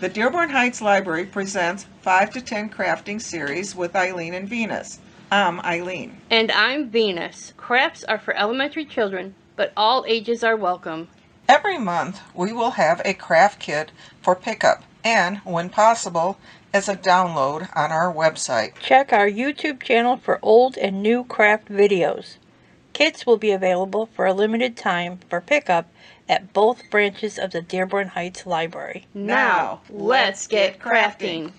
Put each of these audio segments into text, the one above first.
The Dearborn Heights Library presents 5 to 10 crafting series with Eileen and Venus. I'm Eileen. And I'm Venus. Crafts are for elementary children, but all ages are welcome. Every month we will have a craft kit for pickup and, when possible, as a download on our website. Check our YouTube channel for old and new craft videos. Kits will be available for a limited time for pickup at both branches of the Dearborn Heights Library. Now, let's get crafting.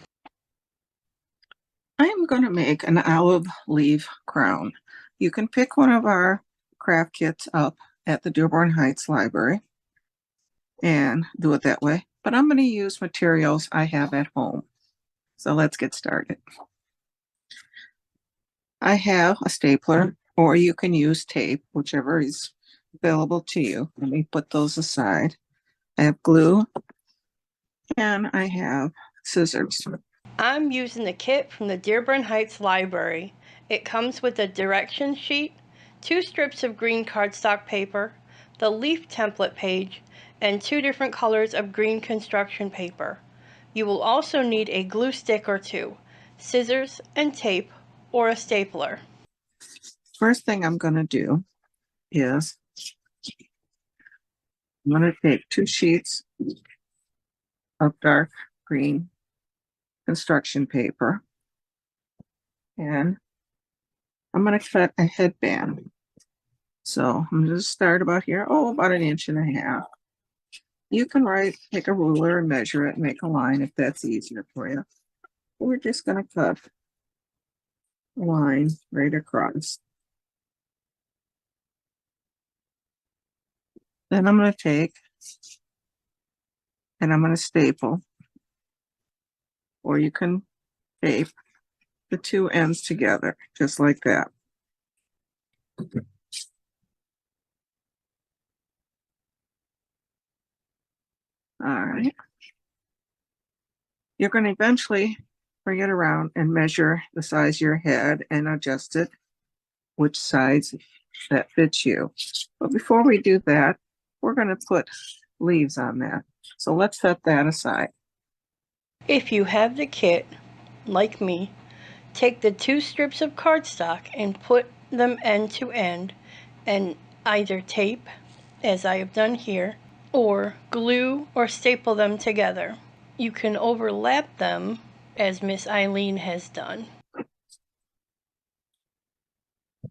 I'm going to make an olive leaf crown. You can pick one of our craft kits up at the Dearborn Heights Library and do it that way. But I'm going to use materials I have at home. So let's get started. I have a stapler, or you can use tape, whichever is available to you. Let me put those aside. I have glue and I have scissors. I'm using the kit from the Dearborn Heights Library. It comes with a direction sheet, 2 strips of green cardstock paper, the leaf template page, and 2 different colors of green construction paper. You will also need a glue stick or 2, scissors and tape, or a stapler. First thing I'm going to do is I'm going to take 2 sheets of dark green construction paper and I'm going to cut a headband. So I'm going to start about here, about 1.5 inches. You can take a ruler and measure it and make a line if that's easier for you. We're just going to cut a line right across. Then I'm going to take and I'm going to staple, or you can tape the 2 ends together, just like that. All right. You're going to eventually bring it around and measure the size of your head and adjust it, which size that fits you. But before we do that, we're going to put leaves on that. So let's set that aside. If you have the kit, like me, take the 2 strips of cardstock and put them end to end and either tape, as I have done here, or glue or staple them together. You can overlap them, as Miss Eileen has done.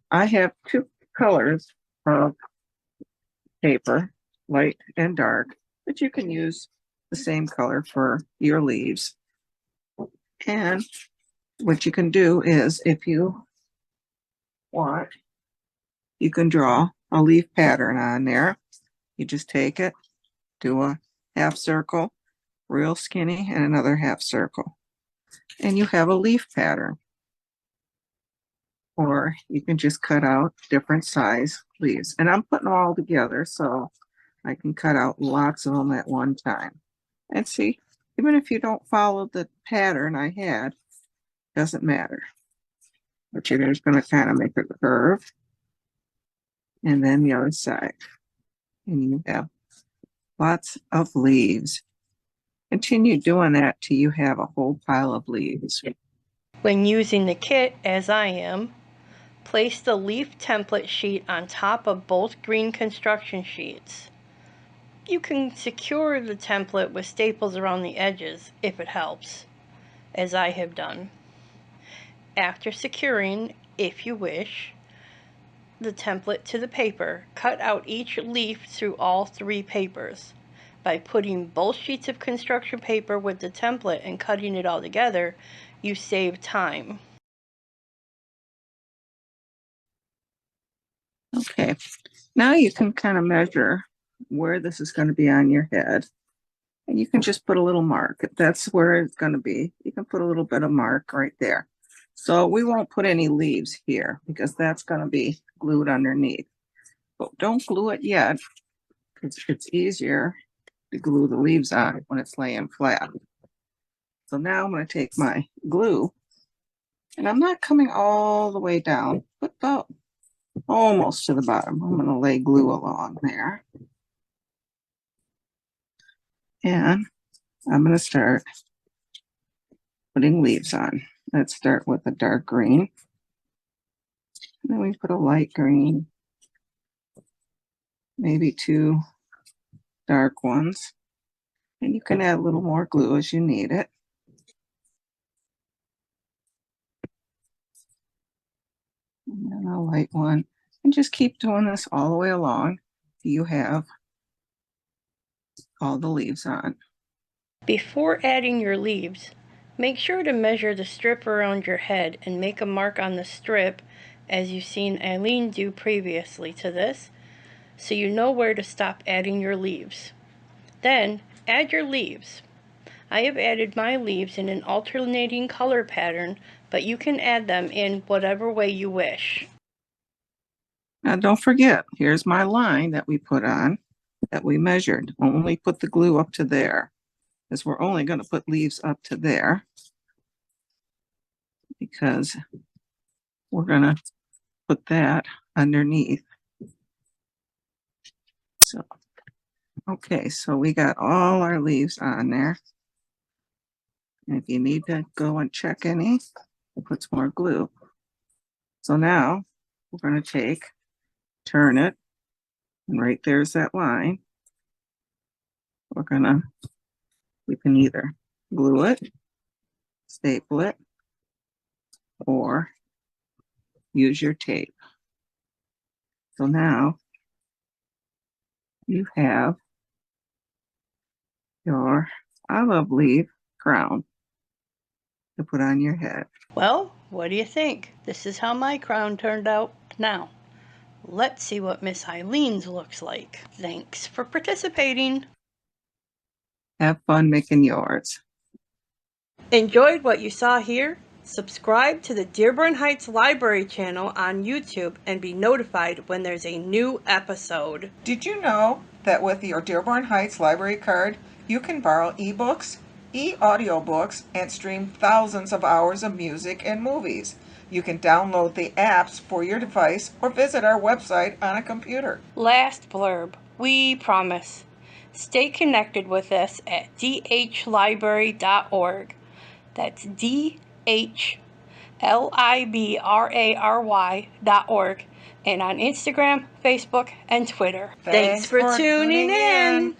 I have 2 colors of paper, light and dark, but you can use the same color for your leaves. And what you can do is, if you want, you can draw a leaf pattern on there. You just take it, do a half circle, real skinny, and another half circle, and you have a leaf pattern. Or you can just cut out different size leaves, and I'm putting them all together so I can cut out lots of them at one time. And see, even if you don't follow the pattern I had, doesn't matter. But you're just going to kind of make a curve, and then the other side, and you have lots of leaves. Continue doing that till you have a whole pile of leaves. When using the kit, as I am, place the leaf template sheet on top of both green construction sheets. You can secure the template with staples around the edges if it helps, as I have done. After securing, if you wish, the template to the paper, cut out each leaf through all 3 papers. By putting both sheets of construction paper with the template and cutting it all together, you save time. Okay, now you can kind of measure where this is going to be on your head. And you can just put a little mark. If that's where it's going to be, you can put a little bit of mark right there. So we won't put any leaves here because that's going to be glued underneath. But don't glue it yet, because it's easier to glue the leaves on when it's laying flat. So now I'm going to take my glue, and I'm not coming all the way down, but about almost to the bottom. I'm going to lay glue along there. And I'm going to start putting leaves on. Let's start with a dark green. And then we put a light green, maybe 2 dark ones. And you can add a little more glue as you need it. And then a light one. And just keep doing this all the way along till you have all the leaves on. Before adding your leaves, make sure to measure the strip around your head and make a mark on the strip as you've seen Eileen do previously to this, so you know where to stop adding your leaves. Then, add your leaves. I have added my leaves in an alternating color pattern, but you can add them in whatever way you wish. Now don't forget, here's my line that we put on, that we measured. Only put the glue up to there, because we're only going to put leaves up to there, because we're going to put that underneath. So, okay, so we got all our leaves on there. And if you need to go and check any, put some more glue. So now we're going to turn it, and right there's that line. We can either glue it, staple it, or use your tape. So now you have your olive leaf crown to put on your head. Well, what do you think? This is how my crown turned out. Now, let's see what Miss Eileen's looks like. Thanks for participating. Have fun making yours. Enjoyed what you saw here? Subscribe to the Dearborn Heights Library channel on YouTube and be notified when there's a new episode. Did you know that with your Dearborn Heights Library card, you can borrow ebooks, e-audiobooks, and stream thousands of hours of music and movies? You can download the apps for your device or visit our website on a computer. Last blurb, we promise. Stay connected with us at dhlibrary.org. That's DHLIBRARY.org, and on Instagram, Facebook, and Twitter. Thanks for tuning in.